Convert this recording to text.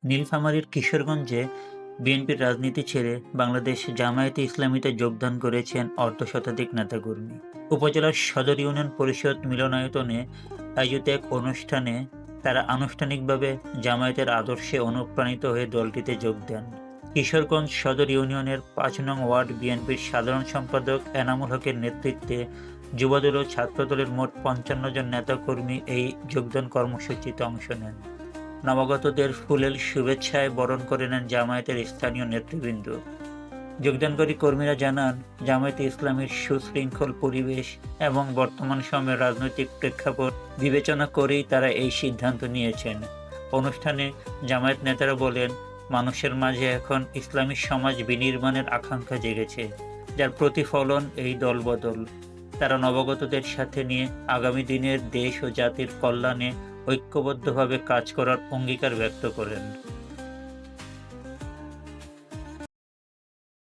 নীলফামারীর কিশোরগঞ্জে বিএনপির রাজনীতি ছেড়ে বাংলাদেশ জামায়াতে ইসলামীতে যোগদান করেছেন অর্ধশতাধিক নেতাকর্মী। উপজেলার সদর ইউনিয়ন পরিষদ মিলনায়তনে আয়োজিত এক অনুষ্ঠানে তারা আনুষ্ঠানিকভাবে জামায়াতের আদর্শে অনুপ্রাণিত হয়ে দলটিতে যোগ দেন। কিশোরগঞ্জ সদর ইউনিয়নের ৫ নং ওয়ার্ড বিএনপির সাধারণ সম্পাদক এনামুল হকের নেতৃত্বে যুবদল ও ছাত্রদলের মোট ৫৫ জন নেতাকর্মী এই যোগদান কর্মসূচিতে অংশ নেন। নবাগতদের ফুলেল শুভেচ্ছায় বরণ করে নেন জামায়াতের স্থানীয় নেতৃবৃন্দ। যোগদানকারী কর্মীরা জানান, জামায়াতে ইসলামীর সুশৃঙ্খল পরিবেশ এবং বর্তমান সময়ের রাজনৈতিক প্রেক্ষাপট বিবেচনা করেই তারা এই সিদ্ধান্ত নিয়েছেন। অনুষ্ঠানে জামায়াত নেতারা বলেন, মানুষের মাঝে এখন ইসলামী সমাজ বিনির্মাণের আকাঙ্ক্ষা জেগেছে, যার প্রতিফলন এই দলবদল। তারা নবাগতদের সাথে নিয়ে আগামী দিনের দেশ ও জাতির কল্যাণে ঐক্যবদ্ধভাবে কাজ করার অঙ্গীকার ব্যক্ত করেন।